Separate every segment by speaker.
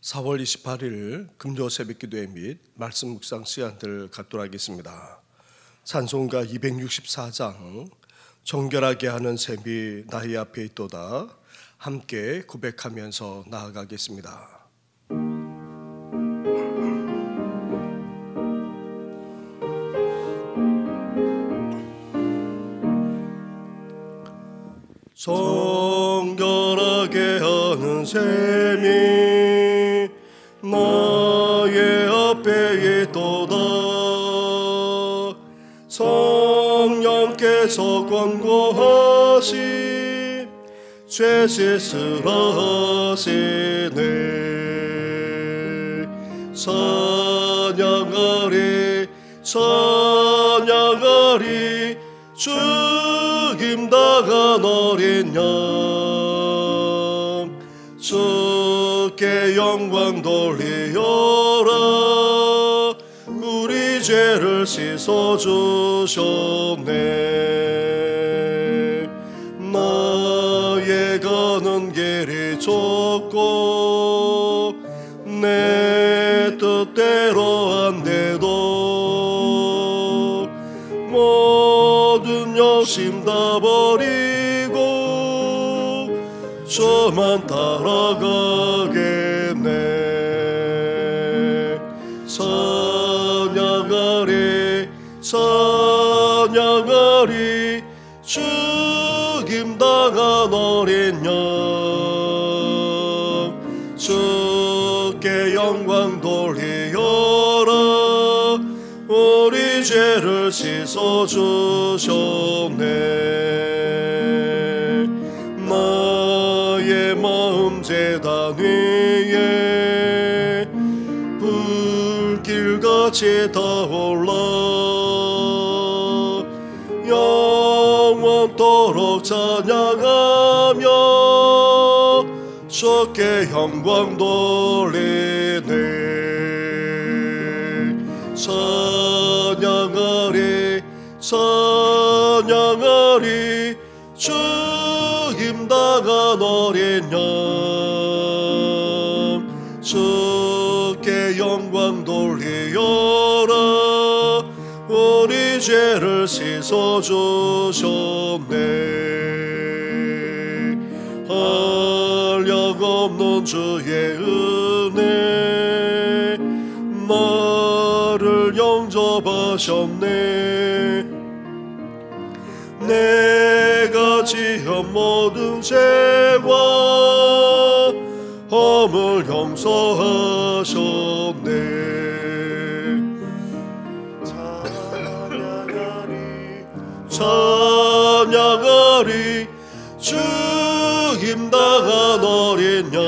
Speaker 1: 4월 28일 금요 새벽기도회 및 말씀 묵상 시간들을 갖도록 하겠습니다. 찬송가 264장 정결하게 하는 셈이 나의 앞에 있도다 함께 고백하면서 나아가겠습니다. 정결하게 하는 셈이 나의 앞에 있도다. 성령께서 권고하시 죄 씻으라 하시네. 찬양하리 찬양하리 죽임당한 어린 양 주께 영광 돌리어라. 우리 죄를 씻어주셨네. 나의 가는 길이 좁고 내 뜻대로 안 돼도 모든 욕심 다 버리고 저만 따라가겠네. 찬양하리 찬양하리 죽임당한 어린 양 주께 영광 돌리어라. 우리 죄를 씻어주셨네. 나의 마음 제단 위에 불길같이 타올라 영원토록 찬양하며 주께 영광 돌리네. 찬양하리 찬양하리 죽임당한 어린 양 주께 영광 돌리어라. 우리 죄를 씻어주셨네. 한량없는 주의 은혜 나를 영접하셨네. 내가 지은 모든 죄와 허물 용서하셨네. 찬양하리 죽임당한 어린 양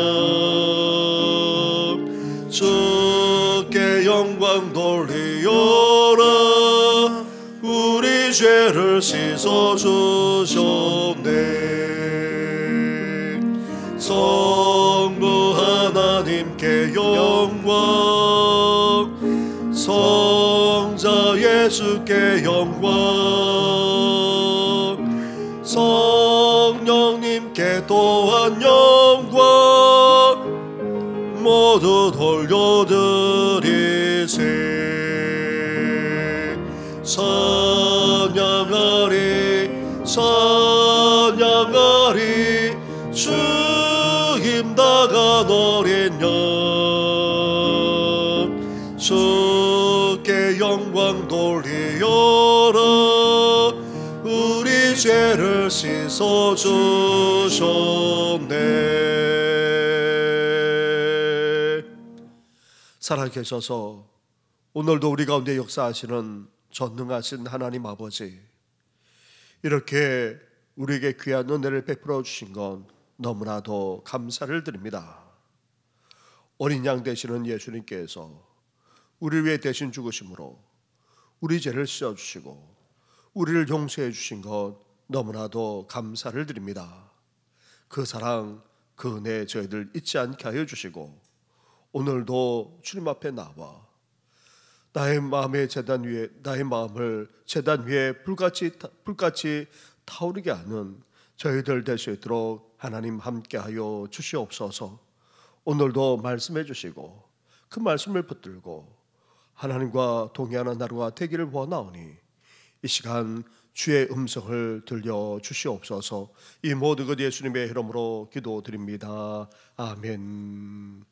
Speaker 1: 주께 영광 돌리어라. 우리 죄를 씻어주셨네. 성부 하나님께 영광 성자 예수께 영광 성령님께 또한 영광 모두 돌려드리세. 찬양하리 찬양하리 죽임당한 어린 양 주께 영광 돌리어라. 우리 죄를 씻어주셨네. 살아계셔서 오늘도 우리 가운데 역사하시는 전능하신 하나님 아버지, 이렇게 우리에게 귀한 은혜를 베풀어 주신 건 너무나도 감사를 드립니다. 어린 양 되시는 예수님께서 우리를 위해 대신 죽으심으로 우리 죄를 씻어주시고 우리를 용서해 주신 것 너무나도 감사를 드립니다. 그 사랑, 그 은혜 저희들 잊지 않게 하여 주시고 오늘도 주님 앞에 나와 나의 마음을 제단 위에 불같이 타오르게 하는 저희들 될 수 있도록 하나님 함께하여 주시옵소서. 오늘도 말씀해 주시고 그 말씀을 붙들고 하나님과 동의하는 하루가 되기를 원하오니 이 시간 주의 음성을 들려 주시옵소서. 이 모든 것 예수님의 이름으로 기도드립니다. 아멘.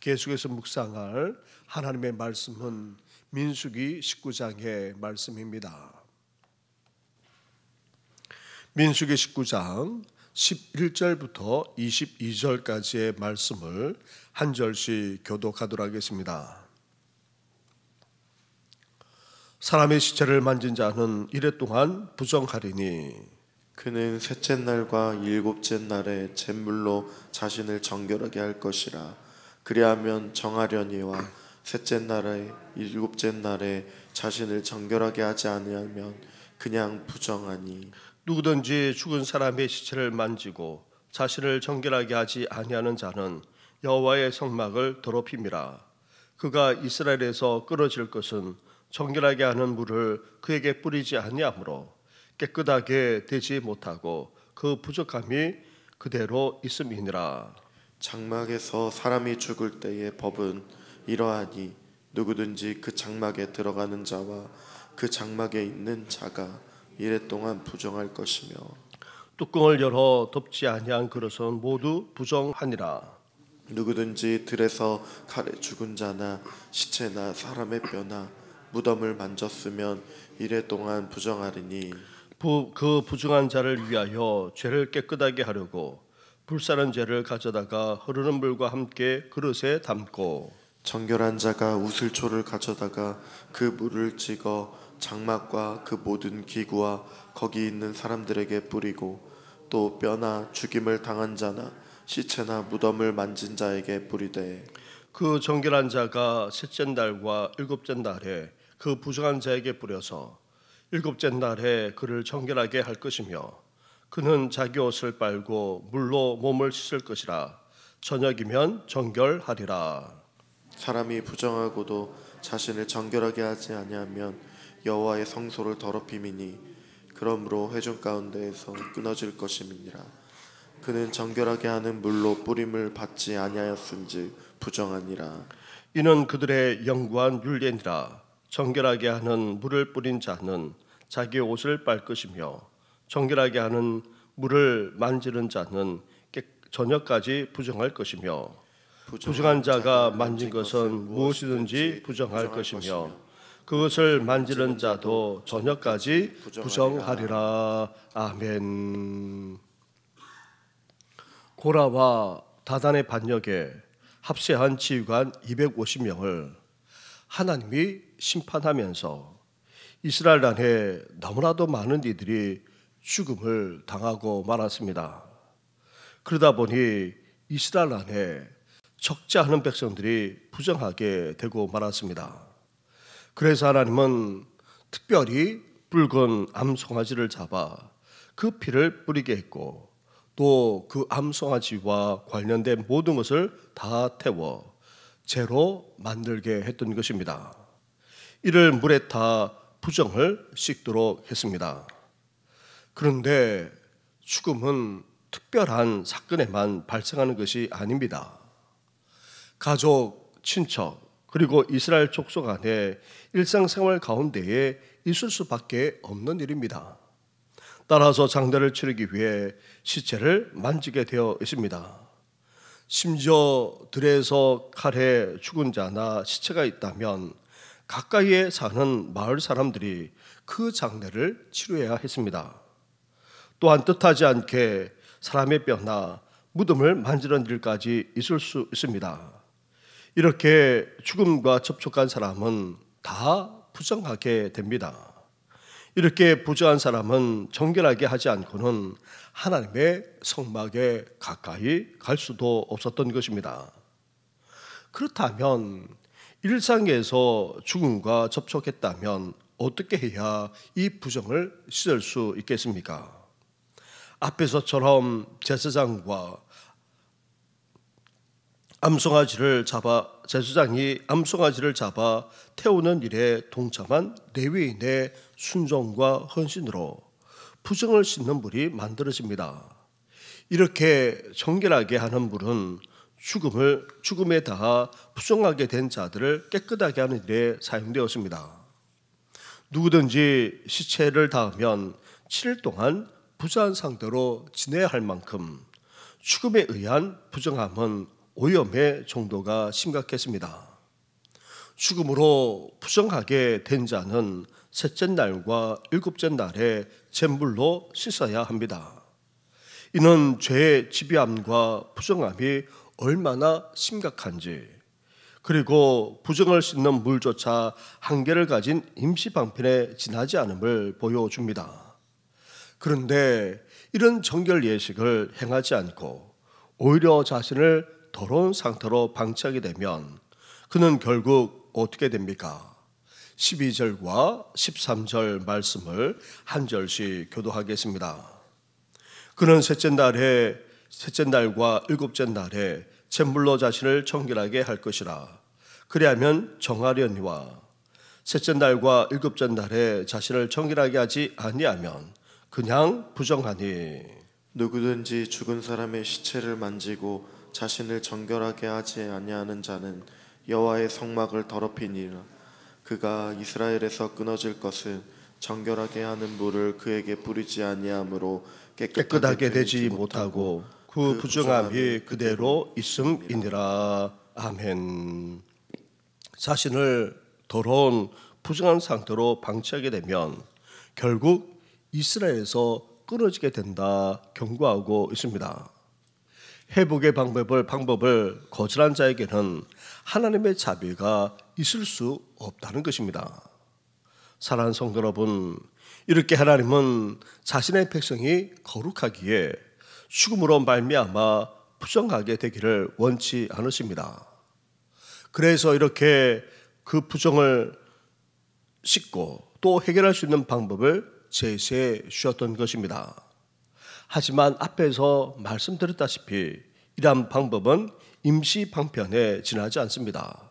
Speaker 1: 계속해서 묵상할 하나님의 말씀은 민수기 19장의 말씀입니다. 민수기 19장 11절부터 22절까지의 말씀을 한 절씩 교독하도록 하겠습니다. 사람의 시체를 만진 자는 이래 동안 부정하리니
Speaker 2: 그는 셋째 날과 일곱째 날에 잿물로 자신을 정결하게 할 것이라. 그리하면 정하려니와 셋째 날에 일곱째 날에 자신을 정결하게 하지 않으면 그냥 부정하니.
Speaker 1: 누구든지 죽은 사람의 시체를 만지고 자신을 정결하게 하지 아니하는 자는 여호와의 성막을 더럽힘이라. 그가 이스라엘에서 끊어질 것은 정결하게 하는 물을 그에게 뿌리지 아니하므로 깨끗하게 되지 못하고 그 부족함이 그대로 있음이니라.
Speaker 2: 장막에서 사람이 죽을 때의 법은 이러하니 누구든지 그 장막에 들어가는 자와 그 장막에 있는 자가 이래 동안 부정할 것이며
Speaker 1: 뚜껑을 열어 덮지 아니한 그릇은 모두 부정하니라.
Speaker 2: 누구든지 들에서 칼에 죽은 자나 시체나 사람의 뼈나 무덤을 만졌으면 이래 동안 부정하리니.
Speaker 1: 그 부정한 자를 위하여 죄를 깨끗하게 하려고 불사른 죄를 가져다가 흐르는 물과 함께 그릇에 담고
Speaker 2: 정결한 자가 우슬초를 가져다가 그 물을 찍어 장막과 그 모든 기구와 거기 있는 사람들에게 뿌리고 또 뼈나 죽임을 당한 자나 시체나 무덤을 만진 자에게 뿌리되
Speaker 1: 그 정결한 자가 셋째 날과 일곱째 날에 그 부정한 자에게 뿌려서 일곱째 날에 그를 정결하게 할 것이며 그는 자기 옷을 빨고 물로 몸을 씻을 것이라. 저녁이면 정결하리라.
Speaker 2: 사람이 부정하고도 자신을 정결하게 하지 아니하면 여호와의 성소를 더럽힘이니 그러므로 회중 가운데에서 끊어질 것임이니라. 그는 정결하게 하는 물로 뿌림을 받지 아니하였은즉 부정하니라.
Speaker 1: 이는 그들의 영구한 율례니라. 정결하게 하는 물을 뿌린 자는 자기 옷을 빨 것이며 정결하게 하는 물을 만지는 자는 저녁까지 부정할 것이며 부정한 자가 만진 것은 무엇이든지 부정할 것이며 그것을 만지는 자도 저녁까지 부정하리라. 아멘. 고라와 다단의 반역에 합세한 지휘관 250명을 하나님이 심판하면서 이스라엘 안에 너무나도 많은 이들이 죽음을 당하고 말았습니다. 그러다 보니 이스라엘 안에 적지 않은 백성들이 부정하게 되고 말았습니다. 그래서 하나님은 특별히 붉은 암송아지를 잡아 그 피를 뿌리게 했고 또 그 암송아지와 관련된 모든 것을 다 태워 재로 만들게 했던 것입니다. 이를 물에 타 부정을 씻도록 했습니다. 그런데 죽음은 특별한 사건에만 발생하는 것이 아닙니다. 가족, 친척, 그리고 이스라엘 족속 안에 일상생활 가운데에 있을 수밖에 없는 일입니다. 따라서 장례를 치르기 위해 시체를 만지게 되어 있습니다. 심지어 들에서 칼에 죽은 자나 시체가 있다면 가까이에 사는 마을 사람들이 그 장례를 치료해야 했습니다. 또한 뜻하지 않게 사람의 뼈나 무덤을 만지는 일까지 있을 수 있습니다. 이렇게 죽음과 접촉한 사람은 다 부정하게 됩니다. 이렇게 부정한 사람은 정결하게 하지 않고는 하나님의 성막에 가까이 갈 수도 없었던 것입니다. 그렇다면 일상에서 죽음과 접촉했다면 어떻게 해야 이 부정을 씻을 수 있겠습니까? 앞에서처럼 제사장과 제사장이 암송아지를 잡아 태우는 일에 동참한 레위인의 순종과 헌신으로 부정을 씻는 물이 만들어집니다. 이렇게 정결하게 하는 물은 죽음에 닿아 부정하게 된 자들을 깨끗하게 하는 일에 사용되었습니다. 누구든지 시체를 닿으면 7일 동안 부정한 상태로 지내야 할 만큼 죽음에 의한 부정함은 오염의 정도가 심각했습니다. 죽음으로 부정하게 된 자는 셋째 날과 일곱째 날에 잿물로 씻어야 합니다. 이는 죄의 집요함과 부정함이 얼마나 심각한지, 그리고 부정을 씻는 물조차 한계를 가진 임시 방편에 지나지 않음을 보여줍니다. 그런데 이런 정결 예식을 행하지 않고 오히려 자신을 더러운 상태로 방치하게 되면 그는 결국 어떻게 됩니까? 12절과 13절 말씀을 한 절씩 교도하겠습니다. 그는 셋째 날과 일곱째 날에 잿물로 자신을 청결하게 할 것이라. 그리하면 정하려니와 셋째 날과 일곱째 날에 자신을 청결하게 하지 아니하면 그냥 부정하니.
Speaker 2: 누구든지 죽은 사람의 시체를 만지고 자신을 정결하게 하지 아니하는 자는 여호와의 성막을 더럽히니라. 그가 이스라엘에서 끊어질 것은 정결하게 하는 물을 그에게 뿌리지 아니하므로
Speaker 1: 깨끗하게 되지 못하고 그 부정함이 그대로 있음이니라. 아멘. 자신을 더러운 부정한 상태로 방치하게 되면 결국 이스라엘에서 끊어지게 된다 경고하고 있습니다. 회복의 방법을 거절한 자에게는 하나님의 자비가 있을 수 없다는 것입니다. 사랑하는 성도 여러분, 이렇게 하나님은 자신의 백성이 거룩하기에 죽음으로 말미암아 부정하게 되기를 원치 않으십니다. 그래서 이렇게 그 부정을 씻고 또 해결할 수 있는 방법을 제시해 주셨던 것입니다. 하지만 앞에서 말씀드렸다시피 이러한 방법은 임시 방편에 지나지 않습니다.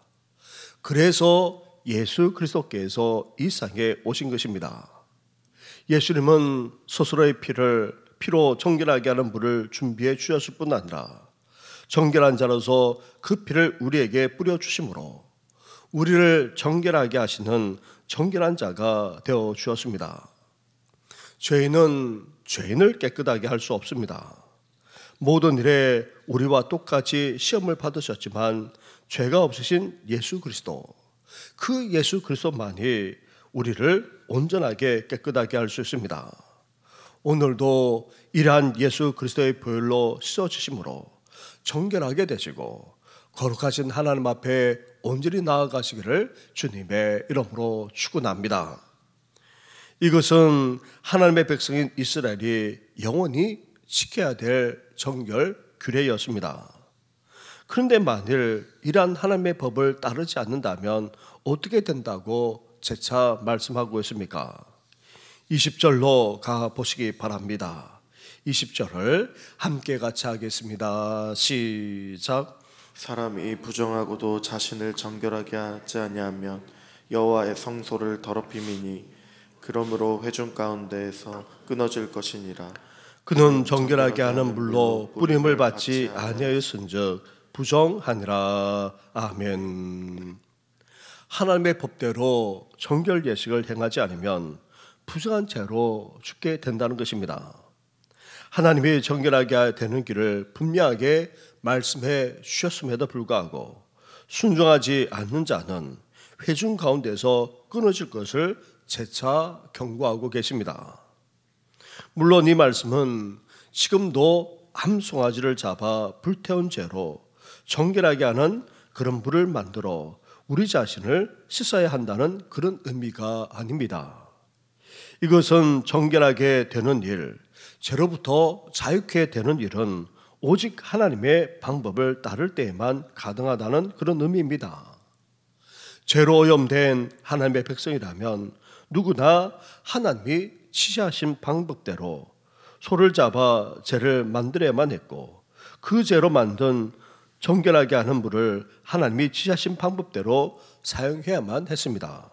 Speaker 1: 그래서 예수 그리스도께서 이 세상에 오신 것입니다. 예수님은 스스로의 피로 정결하게 하는 물을 준비해 주셨을 뿐 아니라 정결한 자로서 그 피를 우리에게 뿌려주심으로 우리를 정결하게 하시는 정결한 자가 되어 주었습니다. 죄인은 죄인을 깨끗하게 할 수 없습니다. 모든 일에 우리와 똑같이 시험을 받으셨지만 죄가 없으신 예수 그리스도, 그 예수 그리스도만이 우리를 온전하게 깨끗하게 할 수 있습니다. 오늘도 이러한 예수 그리스도의 보혈로 씻어주심으로 정결하게 되시고 거룩하신 하나님 앞에 온전히 나아가시기를 주님의 이름으로 축원합니다. 이것은 하나님의 백성인 이스라엘이 영원히 지켜야 될 정결 규례였습니다. 그런데 만일 이러한 하나님의 법을 따르지 않는다면 어떻게 된다고 재차 말씀하고 있습니까? 20절로 가보시기 바랍니다. 20절을 함께 같이 하겠습니다. 시작.
Speaker 2: 사람이 부정하고도 자신을 정결하게 하지 아니하면 여호와의 성소를 더럽힘이니 그러므로 회중 가운데에서 끊어질 것이니라.
Speaker 1: 그는 정결하게 하는 물로 뿌림을 받지 아니하였은즉 부정하니라. 아멘. 하나님의 법대로 정결 예식을 행하지 않으면 부정한 죄로 죽게 된다는 것입니다. 하나님이 정결하게 되는 길을 분명하게 말씀해 주셨음에도 불구하고 순종하지 않는 자는 회중 가운데서 끊어질 것을 재차 경고하고 계십니다. 물론 이 말씀은 지금도 암송아지를 잡아 불태운 죄로 정결하게 하는 그런 물을 만들어 우리 자신을 씻어야 한다는 그런 의미가 아닙니다. 이것은 정결하게 되는 일, 죄로부터 자유케 되는 일은 오직 하나님의 방법을 따를 때에만 가능하다는 그런 의미입니다. 죄로 오염된 하나님의 백성이라면 누구나 하나님이 지시하신 방법대로 소를 잡아 죄를 만들어야만 했고 그 죄로 만든 정결하게 하는 물을 하나님이 지시하신 방법대로 사용해야만 했습니다.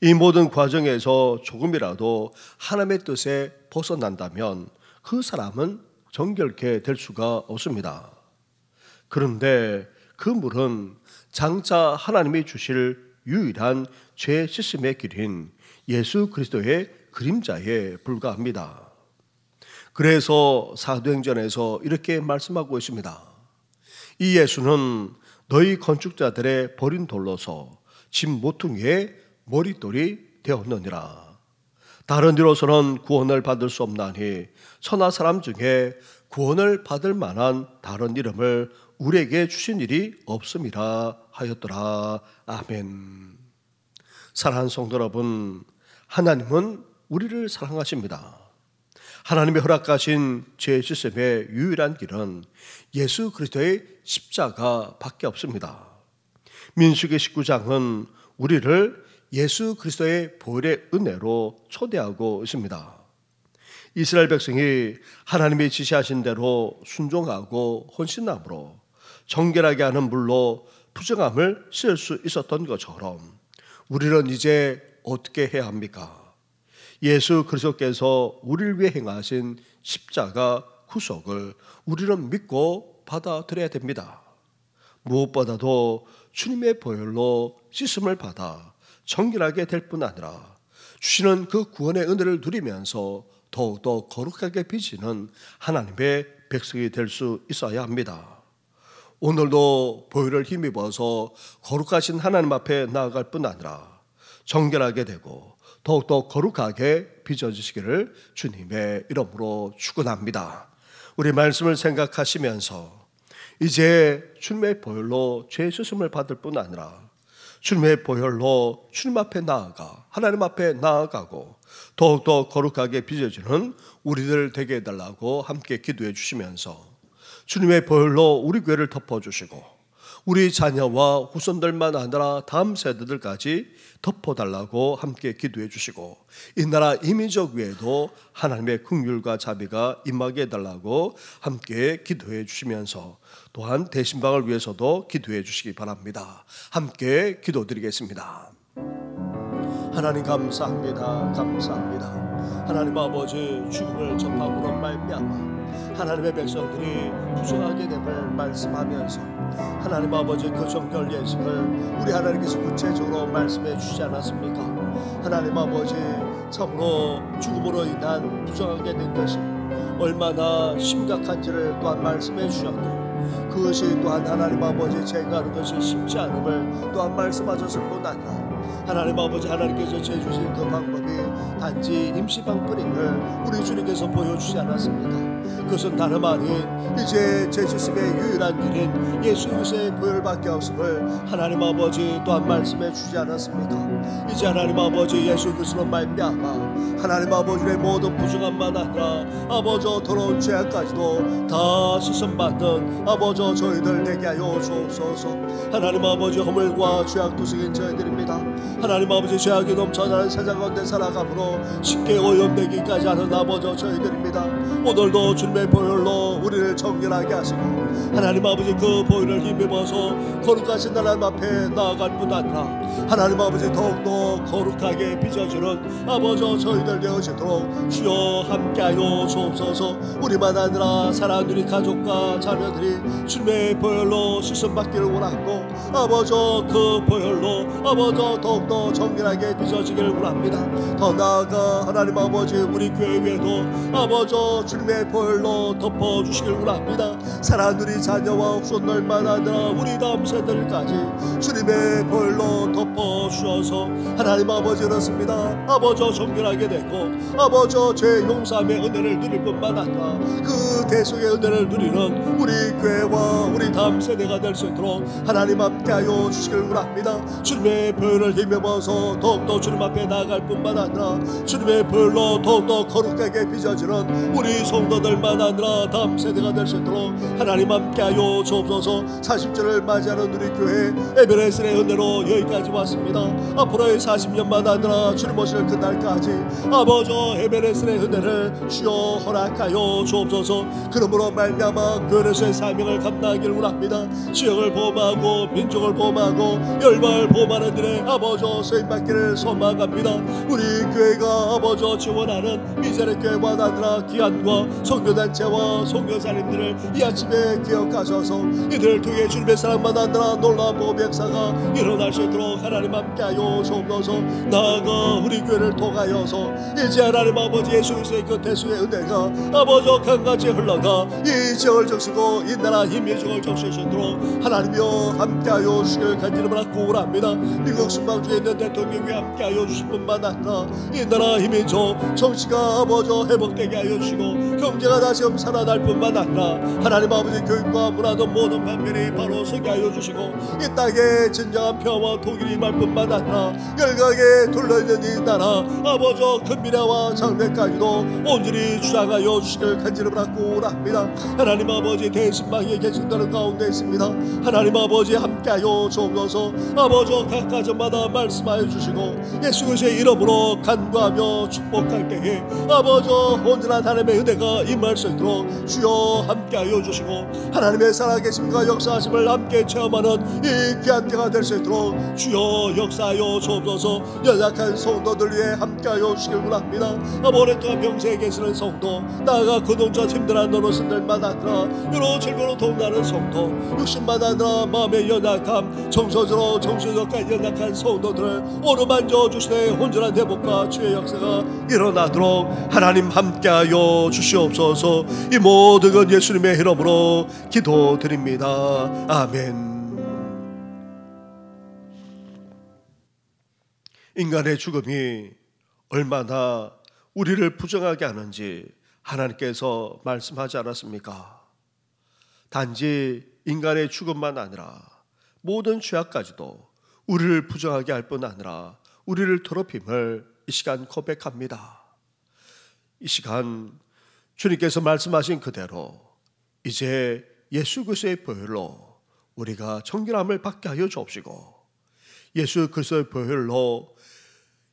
Speaker 1: 이 모든 과정에서 조금이라도 하나님의 뜻에 벗어난다면 그 사람은 정결케 될 수가 없습니다. 그런데 그 물은 장차 하나님이 주실 유일한 죄 씻음의 길인 예수 그리스도의 그림자에 불과합니다. 그래서 사도행전에서 이렇게 말씀하고 있습니다. 이 예수는 너희 건축자들의 버린 돌로서 집 모퉁이의 머릿돌이 되었느니라. 다른 이로서는 구원을 받을 수 없나니 천하 사람 중에 구원을 받을 만한 다른 이름을 우리에게 주신 일이 없음이라 하였더라. 아멘. 사랑하는 성도 여러분, 하나님은 우리를 사랑하십니다. 하나님의 허락하신 죄 씻음의 유일한 길은 예수 그리스도의 십자가밖에 없습니다. 민수기 19장은 우리를 예수 그리스도의 보혈의 은혜로 초대하고 있습니다. 이스라엘 백성이 하나님이 지시하신 대로 순종하고 헌신함으로 정결하게 하는 물로 부정함을 씻을 수 있었던 것처럼 우리는 이제 어떻게 해야 합니까? 예수 그리스도께서 우리를 위해 행하신 십자가 구속을 우리는 믿고 받아들여야 됩니다. 무엇보다도 주님의 보혈로 씻음을 받아 정결하게 될 뿐 아니라 주시는 그 구원의 은혜를 누리면서 더욱더 거룩하게 빚는 하나님의 백성이 될 수 있어야 합니다. 오늘도 보혈을 힘입어서 거룩하신 하나님 앞에 나아갈 뿐 아니라 정결하게 되고 더욱더 거룩하게 빚어주시기를 주님의 이름으로 축원합니다. 우리 말씀을 생각하시면서 이제 주님의 보혈로 죄 씻음을 받을 뿐 아니라 주님의 보혈로 주님 앞에 나아가 하나님 앞에 나아가고 더욱더 거룩하게 빚어지는 우리들 되게 해달라고 함께 기도해 주시면서 주님의 보혈로 우리 교회를 덮어주시고 우리 자녀와 후손들만 아니라 다음 세대들까지 덮어달라고 함께 기도해 주시고 이 나라 이민족 위에도 하나님의 긍휼과 자비가 임하게 해달라고 함께 기도해 주시면서 또한 대신방을 위해서도 기도해 주시기 바랍니다. 함께 기도드리겠습니다. 하나님 감사합니다. 감사합니다. 하나님 아버지, 죽음을 접함으로 말미암아 하나님의 백성들이 부정하게 됨을 말씀하면서 하나님 아버지 그 정결 예식을 우리 하나님께서 구체적으로 말씀해 주시지 않았습니까? 하나님 아버지, 참으로 죽음으로 인한 부정하게 된 것이 얼마나 심각한지를 또한 말씀해 주셨고 그것이 또한 하나님 아버지 제거하는 것이 쉽지 않음을 또한 말씀하셨을 뿐 아니라 하나님 아버지, 하나님께서 제주신 그 방법이 단지 임시방편임을 우리 주님께서 보여주지 않았습니까? 그것은 다름 아닌 이제 제주심의 유일한 길인 예수 그리스도의 보혈밖에 없음을 하나님 아버지 또한 말씀해 주지 않았습니까? 이제 하나님 아버지 예수 그리스도로 말미암아 하나님 아버지의 모든 부정함만 아니라 아버지 더러운 죄악까지도 다 씻음받는 아버지 저희들 되게 하여 주옵소서. 하나님 아버지, 허물과 죄악 두성인 저희들입니다. 하나님 아버지, 죄악이 넘쳐나는 세상 가운데 살아감으로 쉽게 오염되기까지 하는 아버지 저희들입니다. 오늘도 주님의 보혈로 우리를 정결하게 하시고 하나님 아버지 그 보혈을 힘입어서 거룩하신 하나님 앞에 나아갈 뿐 아니라 하나님 아버지 더욱더 거룩하게 빚어주는 아버지 저희들 되어지도록 주여 함께하여 주옵소서. 우리만 아니라 사랑하는 우리 가족과 자녀들이 주님의 보혈로 씻음받기를 원하고 아버지 그 보혈로 아버지 더욱더 정결하게 빚어지기를 원합니다. 더 나아가 하나님 아버지 우리 교회 위에도 아버지 주님의 보혈로 덮어주시길 원합니다. 사랑하는 우리 자녀와 후손들만 아니라 우리 다음 세대들까지 주님의 보혈로 덮어주셔서 하나님 아버지 그렇습니다. 아버지 정결하게 되고 아버지 죄 용서함의 은혜를 누릴 뿐만 아니라 그 대속의 은혜를 누리는 우리 교회와 우리 다음 세대가 될 수 있도록 하나님 함께하여 주시길 원합니다. 주님의 보혈을 힘입어서 더욱더 주님 앞에 나아갈 뿐만 아니라 주님의 보혈로 더욱더 거룩하게 빚어지는 우리 성도들만 아니라 다음 세대가 될 수 있도록 하나님 함께하여 주옵소서. 40절을 맞이하는 우리 교회 에베레스의 은혜로 여기까지 왔습니다. 앞으로의 40년만 아니라 주님 오실 그날까지 아버지 에베레스의 은혜를 주여 허락하여 주옵소서. 그러므로 말미암아 교회에서의 사명을 감당하기를 원합니다. 지역을 보호하고 민족을 보호하고 열방을 보호하는 일에 아버지 쓰임받기를 소망합니다. 우리 교회가 아버지 지원하는 미자리 교회와 아니라 기안과 선교단체와 선교사님들을 이 아침에 기억하셔서 이들을 통해 주님의 사랑 만나느라 놀라운 복음의 역사가 일어날 수 있도록 하나님 함께하여 주옵소서. 나아가 우리 교회를 통하여서 이제 하나님 아버지 예수 그리스도의 그 대수의 은혜가 아버지 강같이 흘러가 이 지역을 적시고 이 나라 힘의 지역을 적실 수 있도록 하나님이여 함께하여 주시길 간절히 구원합니다. 미국 순방 중에 있는 대통령이 함께하여 주실 뿐만 아니라 이 나라 힘의 조 정치가 아버지 회복되게 하여 주시고 경제가 다시 살아날 뿐만 아니라 하나님 아버지 교육과 문화도 모든 방면이 바로 서게 하여 주시고 이 땅에 진정한 평화와 통일이 임할 뿐만 아니라 열강에 둘러있는 이 나라 아버지 큰 미래와 장래까지도 온전히 주장하여 주시길 간절히 구원합니다. 하나님 아버지 대신방에 계신다는 가운데 있습니다. 하나님 아버지 함께하여 주옵소서. 아버지 각 가정마다 말씀하여 주시고 예수 그리스도의 이름으로 간구하며 축복할 때에 아버지 온전한 하나님의 은혜가 임할 수 있도록 주여 함께하여 주시고 하나님의 살아계심과 역사하심을 함께 체험하는 이 귀한 때가 될 수 있도록 주여 역사하여 주옵소서. 연약한 성도들 위해 함께하여 주시길 원합니다. 오랫동안 병세에 계시는 성도 나아가 그동자 힘들한 어르신들만 아니라 여러 질병으로 동나는 성도 육신만 아니라 마음의 연약함 정서적으로 정신적까지 연약한 성도들을 어루만져 주시되 온전한 회복과 주의 역사가 일어나도록 하나님 함께하여 주시옵소서. 이 모든 것 예수님의 이름으로 기도드립니다. 아멘. 인간의 죽음이 얼마나 우리를 부정하게 하는지 하나님께서 말씀하지 않았습니까? 단지 인간의 죽음만 아니라 모든 죄악까지도 우리를 부정하게 할 뿐 아니라 우리를 더럽힘을 이 시간 고백합니다. 이 시간 주님께서 말씀하신 그대로 이제 예수 그리스도의 보혈로 우리가 정결함을 받게 하여 주옵시고 예수 그리스도의 보혈로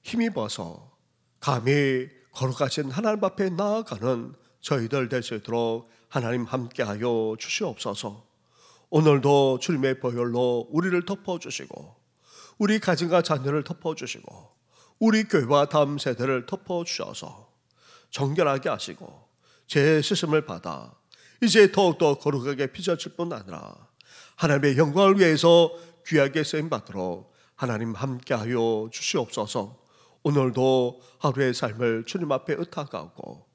Speaker 1: 힘입어서 감히 거룩하신 하나님 앞에 나아가는 저희들 될 수 있도록 하나님 함께하여 주시옵소서. 오늘도 주님의 보혈로 우리를 덮어주시고 우리 가정과 자녀를 덮어주시고 우리 교회와 다음 세대를 덮어주셔서 정결하게 하시고 죄 씻음을 받아 이제 더욱더 거룩하게 빚어질 뿐 아니라 하나님의 영광을 위해서 귀하게 쓰임받도록 하나님 함께하여 주시옵소서. 오늘도 하루의 삶을 주님 앞에 의탁하고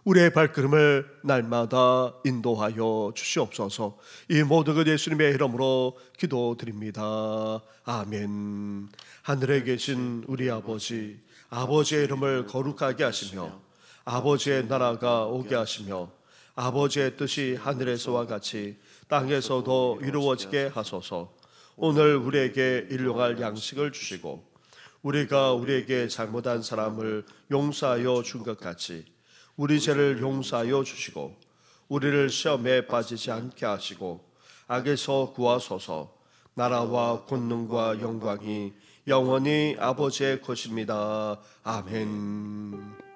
Speaker 1: 우리의 발걸음을 날마다 인도하여 주시옵소서. 이 모든 것 예수님의 이름으로 기도드립니다. 아멘. 하늘에 계신 우리 아버지, 아버지의 이름을 거룩하게 하시며 아버지의 나라가 오게 하시며 아버지의 뜻이 하늘에서와 같이 땅에서도 이루어지게 하소서. 오늘 우리에게 일용할 양식을 주시고 우리가 우리에게 잘못한 사람을 용서하여 준 것 같이 우리 죄를 용서하여 주시고 우리를 시험에 빠지지 않게 하시고 악에서 구하소서. 나라와 권능과 영광이 영원히 아버지의 것입니다. 아멘.